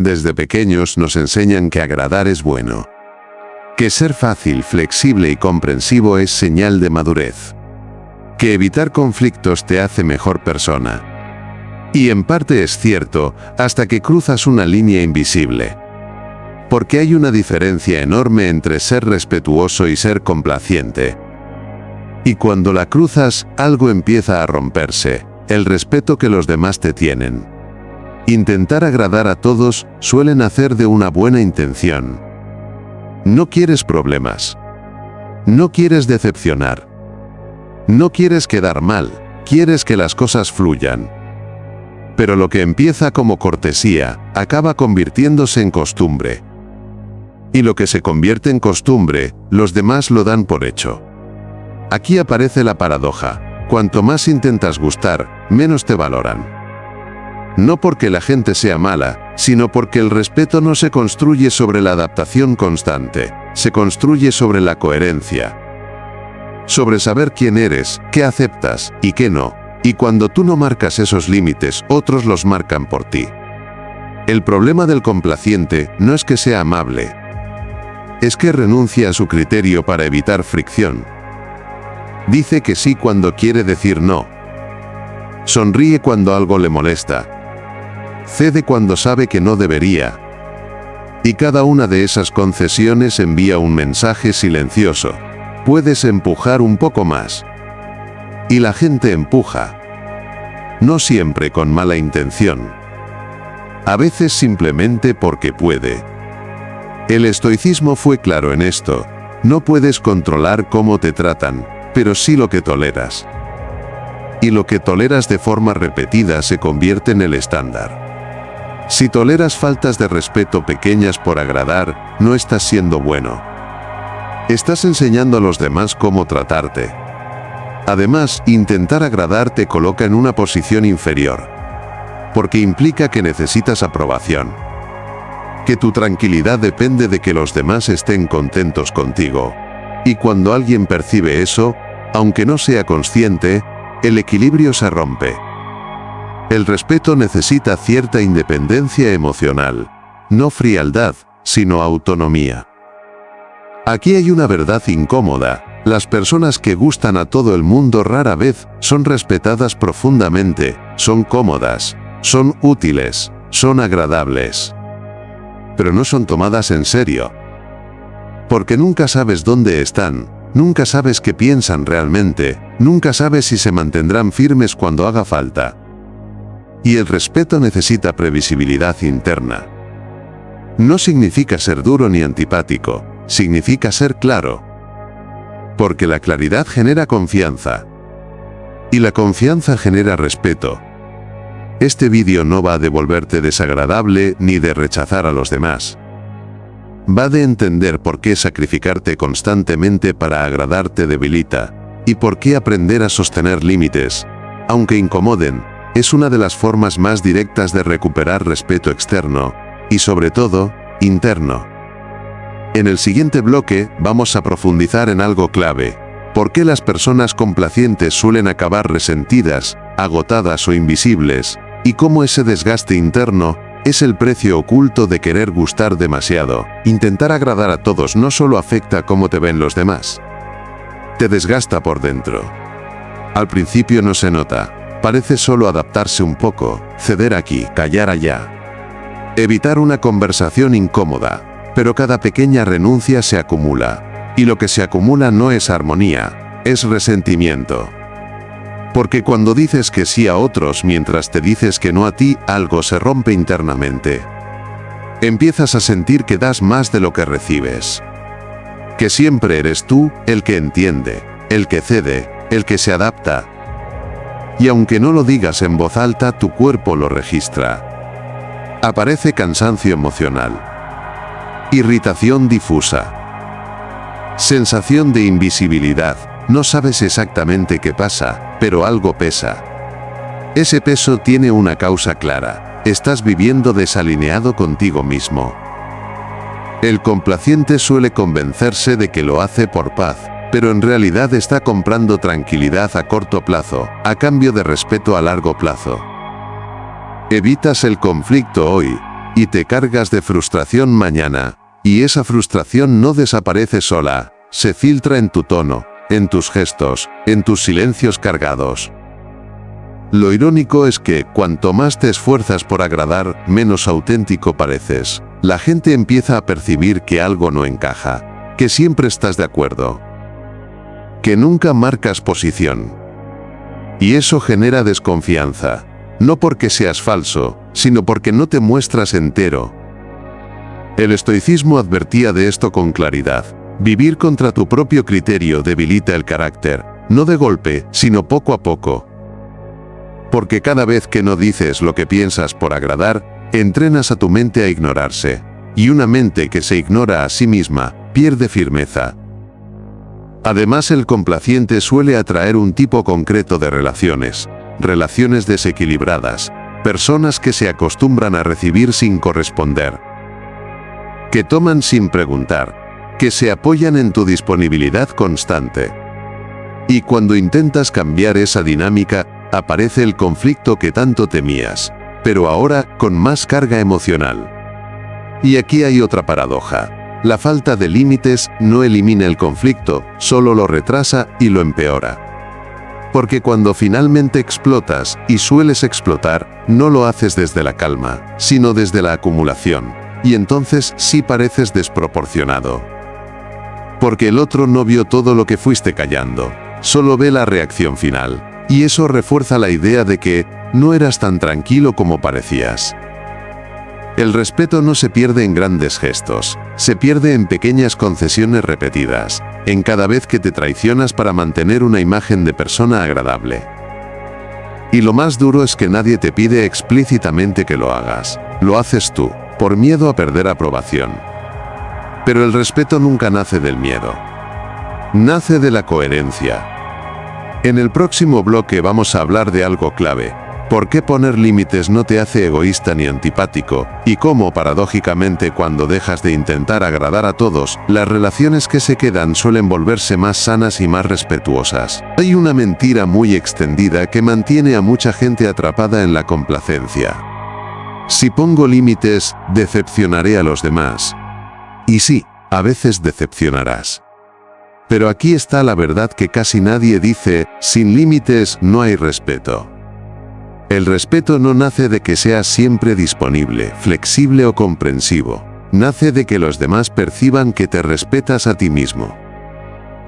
Desde pequeños nos enseñan que agradar es bueno. Que ser fácil, flexible y comprensivo es señal de madurez. Que evitar conflictos te hace mejor persona. Y en parte es cierto, hasta que cruzas una línea invisible. Porque hay una diferencia enorme entre ser respetuoso y ser complaciente. Y cuando la cruzas, algo empieza a romperse, el respeto que los demás te tienen. Intentar agradar a todos suele nacer de una buena intención. No quieres problemas. No quieres decepcionar. No quieres quedar mal, quieres que las cosas fluyan. Pero lo que empieza como cortesía, acaba convirtiéndose en costumbre. Y lo que se convierte en costumbre, los demás lo dan por hecho. Aquí aparece la paradoja. Cuanto más intentas gustar, menos te valoran. No porque la gente sea mala, sino porque el respeto no se construye sobre la adaptación constante, se construye sobre la coherencia. Sobre saber quién eres, qué aceptas y qué no. Y cuando tú no marcas esos límites, otros los marcan por ti. El problema del complaciente no es que sea amable. Es que renuncia a su criterio para evitar fricción. Dice que sí cuando quiere decir no. Sonríe cuando algo le molesta. Cede cuando sabe que no debería. Y cada una de esas concesiones envía un mensaje silencioso. Puedes empujar un poco más. Y la gente empuja. No siempre con mala intención. A veces simplemente porque puede. El estoicismo fue claro en esto. No puedes controlar cómo te tratan, pero sí lo que toleras. Y lo que toleras de forma repetida se convierte en el estándar. Si toleras faltas de respeto pequeñas por agradar, no estás siendo bueno. Estás enseñando a los demás cómo tratarte. Además, intentar agradar te coloca en una posición inferior. Porque implica que necesitas aprobación. Que tu tranquilidad depende de que los demás estén contentos contigo. Y cuando alguien percibe eso, aunque no sea consciente, el equilibrio se rompe. El respeto necesita cierta independencia emocional, no frialdad, sino autonomía. Aquí hay una verdad incómoda. Las personas que gustan a todo el mundo rara vez son respetadas profundamente, son cómodas, son útiles, son agradables. Pero no son tomadas en serio. Porque nunca sabes dónde están, nunca sabes qué piensan realmente, nunca sabes si se mantendrán firmes cuando haga falta. Y el respeto necesita previsibilidad interna. No significa ser duro ni antipático, significa ser claro. Porque la claridad genera confianza. Y la confianza genera respeto. Este vídeo no va de volverte desagradable ni de rechazar a los demás. Va de entender por qué sacrificarte constantemente para agradar te debilita, y por qué aprender a sostener límites, aunque incomoden, es una de las formas más directas de recuperar respeto externo, y sobre todo, interno. En el siguiente bloque, vamos a profundizar en algo clave: por qué las personas complacientes suelen acabar resentidas, agotadas o invisibles, y cómo ese desgaste interno es el precio oculto de querer gustar demasiado. Intentar agradar a todos no solo afecta cómo te ven los demás, te desgasta por dentro. Al principio no se nota, parece solo adaptarse un poco, ceder aquí, callar allá. Evitar una conversación incómoda, pero cada pequeña renuncia se acumula, y lo que se acumula no es armonía, es resentimiento. Porque cuando dices que sí a otros mientras te dices que no a ti, algo se rompe internamente. Empiezas a sentir que das más de lo que recibes. Que siempre eres tú, el que entiende, el que cede, el que se adapta. Y aunque no lo digas en voz alta, tu cuerpo lo registra. Aparece cansancio emocional. Irritación difusa. Sensación de invisibilidad. No sabes exactamente qué pasa, pero algo pesa. Ese peso tiene una causa clara. Estás viviendo desalineado contigo mismo. El complaciente suele convencerse de que lo hace por paz, pero en realidad está comprando tranquilidad a corto plazo, a cambio de respeto a largo plazo. Evitas el conflicto hoy, y te cargas de frustración mañana. Y esa frustración no desaparece sola, se filtra en tu tono, en tus gestos, en tus silencios cargados. Lo irónico es que, cuanto más te esfuerzas por agradar, menos auténtico pareces. La gente empieza a percibir que algo no encaja, que siempre estás de acuerdo, que nunca marcas posición. Y eso genera desconfianza, no porque seas falso, sino porque no te muestras entero. El estoicismo advertía de esto con claridad. Vivir contra tu propio criterio debilita el carácter, no de golpe, sino poco a poco. Porque cada vez que no dices lo que piensas por agradar, entrenas a tu mente a ignorarse. Y una mente que se ignora a sí misma, pierde firmeza. Además, el complaciente suele atraer un tipo concreto de relaciones desequilibradas, personas que se acostumbran a recibir sin corresponder, que toman sin preguntar, que se apoyan en tu disponibilidad constante. Y cuando intentas cambiar esa dinámica, aparece el conflicto que tanto temías, pero ahora con más carga emocional. Y aquí hay otra paradoja. La falta de límites no elimina el conflicto, solo lo retrasa y lo empeora. Porque cuando finalmente explotas, y sueles explotar, no lo haces desde la calma, sino desde la acumulación. Y entonces sí pareces desproporcionado. Porque el otro no vio todo lo que fuiste callando, solo ve la reacción final. Y eso refuerza la idea de que no eras tan tranquilo como parecías. El respeto no se pierde en grandes gestos, se pierde en pequeñas concesiones repetidas, en cada vez que te traicionas para mantener una imagen de persona agradable. Y lo más duro es que nadie te pide explícitamente que lo hagas, lo haces tú, por miedo a perder aprobación. Pero el respeto nunca nace del miedo. Nace de la coherencia. En el próximo bloque vamos a hablar de algo clave. ¿Por qué poner límites no te hace egoísta ni antipático? Y cómo, paradójicamente, cuando dejas de intentar agradar a todos, las relaciones que se quedan suelen volverse más sanas y más respetuosas. Hay una mentira muy extendida que mantiene a mucha gente atrapada en la complacencia. Si pongo límites, decepcionaré a los demás. Y sí, a veces decepcionarás. Pero aquí está la verdad que casi nadie dice: sin límites no hay respeto. El respeto no nace de que seas siempre disponible, flexible o comprensivo. Nace de que los demás perciban que te respetas a ti mismo.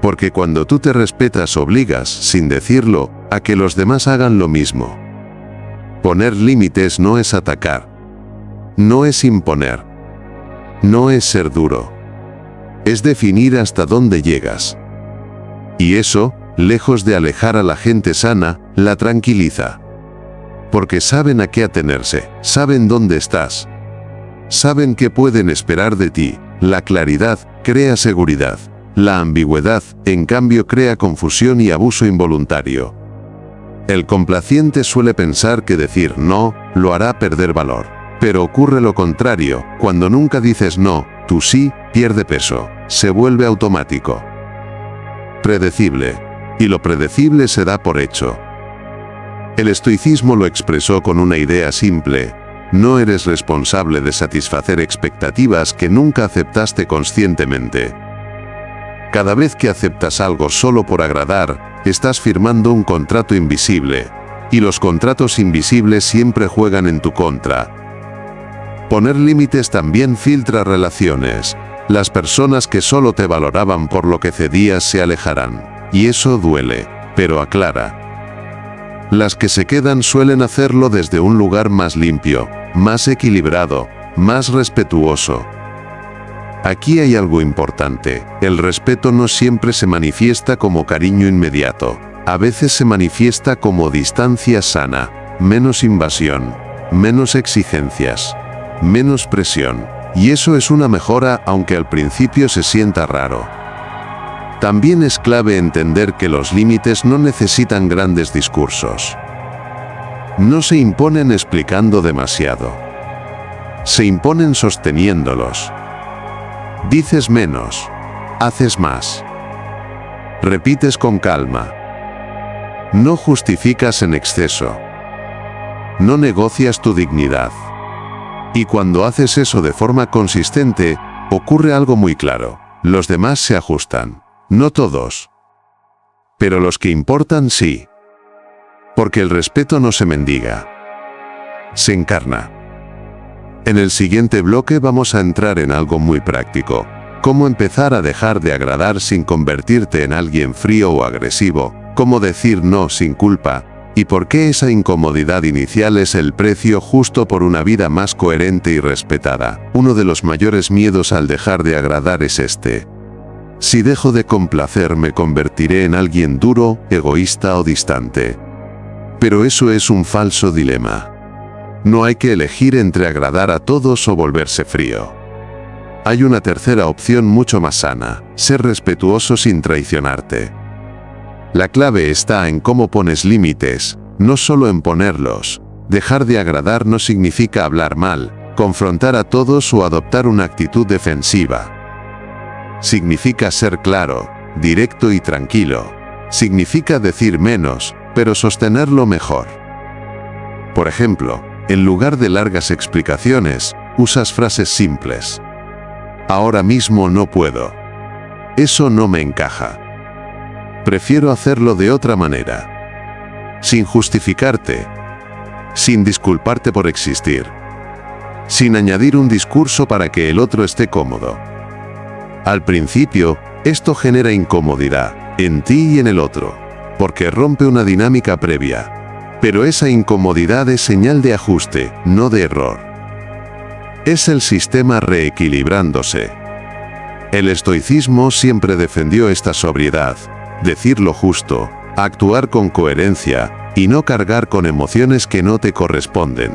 Porque cuando tú te respetas obligas, sin decirlo, a que los demás hagan lo mismo. Poner límites no es atacar. No es imponer. No es ser duro. Es definir hasta dónde llegas. Y eso, lejos de alejar a la gente sana, la tranquiliza. Porque saben a qué atenerse, saben dónde estás. Saben qué pueden esperar de ti. La claridad crea seguridad. La ambigüedad, en cambio, crea confusión y abuso involuntario. El complaciente suele pensar que decir no, lo hará perder valor. Pero ocurre lo contrario, cuando nunca dices no, tu sí pierde peso, se vuelve automático. Predecible. Y lo predecible se da por hecho. El estoicismo lo expresó con una idea simple: no eres responsable de satisfacer expectativas que nunca aceptaste conscientemente. Cada vez que aceptas algo solo por agradar, estás firmando un contrato invisible, y los contratos invisibles siempre juegan en tu contra. Poner límites también filtra relaciones. Las personas que solo te valoraban por lo que cedías se alejarán, y eso duele, pero aclara. Las que se quedan suelen hacerlo desde un lugar más limpio, más equilibrado, más respetuoso. Aquí hay algo importante: el respeto no siempre se manifiesta como cariño inmediato. A veces se manifiesta como distancia sana, menos invasión, menos exigencias, menos presión. Y eso es una mejora, aunque al principio se sienta raro. También es clave entender que los límites no necesitan grandes discursos. No se imponen explicando demasiado. Se imponen sosteniéndolos. Dices menos. Haces más. Repites con calma. No justificas en exceso. No negocias tu dignidad. Y cuando haces eso de forma consistente, ocurre algo muy claro. Los demás se ajustan. No todos. Pero los que importan sí. Porque el respeto no se mendiga. Se encarna. En el siguiente bloque vamos a entrar en algo muy práctico. Cómo empezar a dejar de agradar sin convertirte en alguien frío o agresivo. Cómo decir no sin culpa. Y por qué esa incomodidad inicial es el precio justo por una vida más coherente y respetada. Uno de los mayores miedos al dejar de agradar es este. Si dejo de complacer, me convertiré en alguien duro, egoísta o distante. Pero eso es un falso dilema. No hay que elegir entre agradar a todos o volverse frío. Hay una tercera opción mucho más sana: ser respetuoso sin traicionarte. La clave está en cómo pones límites, no solo en ponerlos. Dejar de agradar no significa hablar mal, confrontar a todos o adoptar una actitud defensiva. Significa ser claro, directo y tranquilo. Significa decir menos, pero sostenerlo mejor. Por ejemplo, en lugar de largas explicaciones, usas frases simples. Ahora mismo no puedo. Eso no me encaja. Prefiero hacerlo de otra manera. Sin justificarte. Sin disculparte por existir. Sin añadir un discurso para que el otro esté cómodo. Al principio, esto genera incomodidad, en ti y en el otro, porque rompe una dinámica previa. Pero esa incomodidad es señal de ajuste, no de error. Es el sistema reequilibrándose. El estoicismo siempre defendió esta sobriedad. Decir lo justo, actuar con coherencia, y no cargar con emociones que no te corresponden.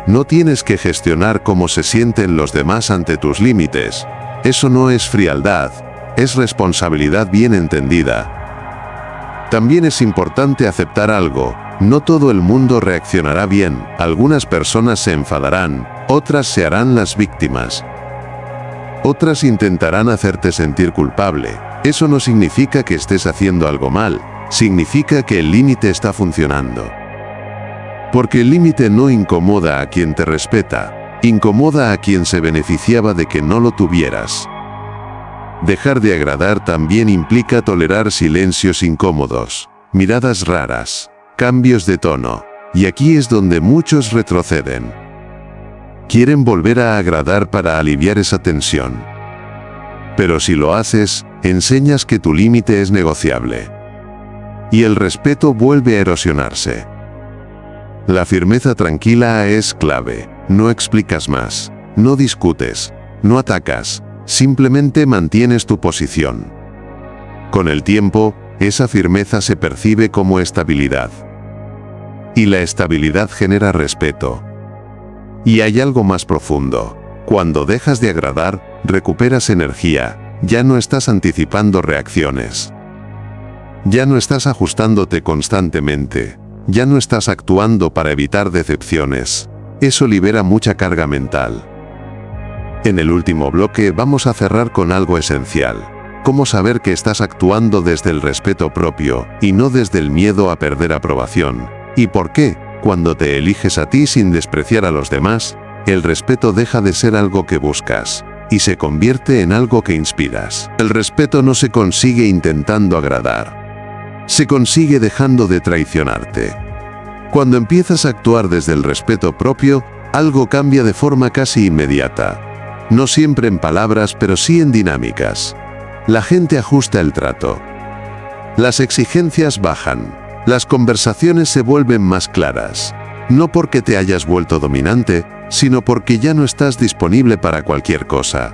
No tienes que gestionar cómo se sienten los demás ante tus límites. Eso no es frialdad, es responsabilidad bien entendida. También es importante aceptar algo: no todo el mundo reaccionará bien, algunas personas se enfadarán, otras se harán las víctimas. Otras intentarán hacerte sentir culpable. Eso no significa que estés haciendo algo mal, significa que el límite está funcionando. Porque el límite no incomoda a quien te respeta, incomoda a quien se beneficiaba de que no lo tuvieras. Dejar de agradar también implica tolerar silencios incómodos, miradas raras, cambios de tono, y aquí es donde muchos retroceden. Quieren volver a agradar para aliviar esa tensión. Pero si lo haces, enseñas que tu límite es negociable. Y el respeto vuelve a erosionarse. La firmeza tranquila es clave. No explicas más, no discutes, no atacas, simplemente mantienes tu posición. Con el tiempo, esa firmeza se percibe como estabilidad. Y la estabilidad genera respeto. Y hay algo más profundo. Cuando dejas de agradar, recuperas energía, ya no estás anticipando reacciones. Ya no estás ajustándote constantemente, ya no estás actuando para evitar decepciones. Eso libera mucha carga mental. En el último bloque vamos a cerrar con algo esencial. Cómo saber que estás actuando desde el respeto propio, y no desde el miedo a perder aprobación. ¿Y por qué? Cuando te eliges a ti sin despreciar a los demás, el respeto deja de ser algo que buscas, y se convierte en algo que inspiras. El respeto no se consigue intentando agradar. Se consigue dejando de traicionarte. Cuando empiezas a actuar desde el respeto propio, algo cambia de forma casi inmediata. No siempre en palabras, pero sí en dinámicas. La gente ajusta el trato. Las exigencias bajan. Las conversaciones se vuelven más claras. No porque te hayas vuelto dominante, sino porque ya no estás disponible para cualquier cosa.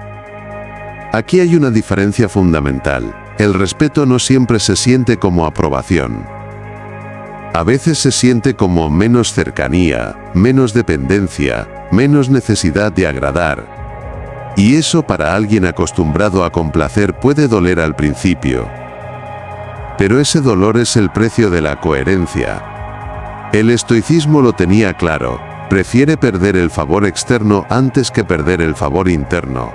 Aquí hay una diferencia fundamental. El respeto no siempre se siente como aprobación. A veces se siente como menos cercanía, menos dependencia, menos necesidad de agradar. Y eso para alguien acostumbrado a complacer puede doler al principio. Pero ese dolor es el precio de la coherencia. El estoicismo lo tenía claro: prefiere perder el favor externo antes que perder el favor interno.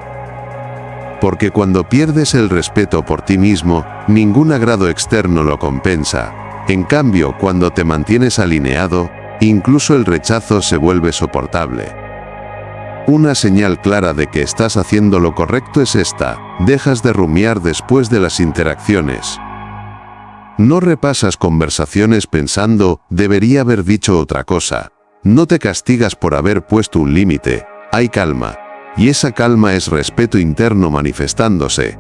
Porque cuando pierdes el respeto por ti mismo, ningún agrado externo lo compensa. En cambio, cuando te mantienes alineado, incluso el rechazo se vuelve soportable. Una señal clara de que estás haciendo lo correcto es esta: dejas de rumiar después de las interacciones. No repasas conversaciones pensando, debería haber dicho otra cosa. No te castigas por haber puesto un límite. Hay calma. Y esa calma es respeto interno manifestándose.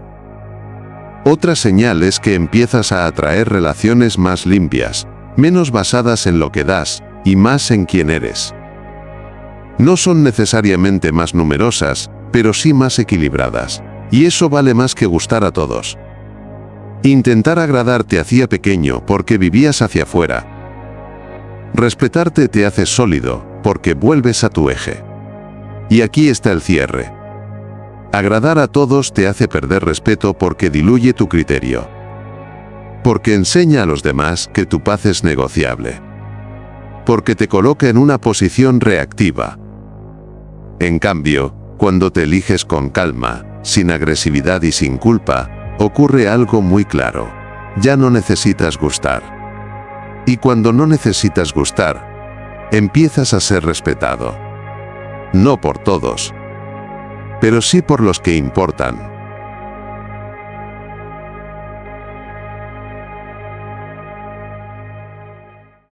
Otra señal es que empiezas a atraer relaciones más limpias, menos basadas en lo que das, y más en quién eres. No son necesariamente más numerosas, pero sí más equilibradas. Y eso vale más que gustar a todos. Intentar agradar te hacía pequeño porque vivías hacia afuera. Respetarte te hace sólido porque vuelves a tu eje. Y aquí está el cierre. Agradar a todos te hace perder respeto porque diluye tu criterio. Porque enseña a los demás que tu paz es negociable. Porque te coloca en una posición reactiva. En cambio, cuando te eliges con calma, sin agresividad y sin culpa, ocurre algo muy claro. Ya no necesitas gustar. Y cuando no necesitas gustar, empiezas a ser respetado. No por todos, pero sí por los que importan.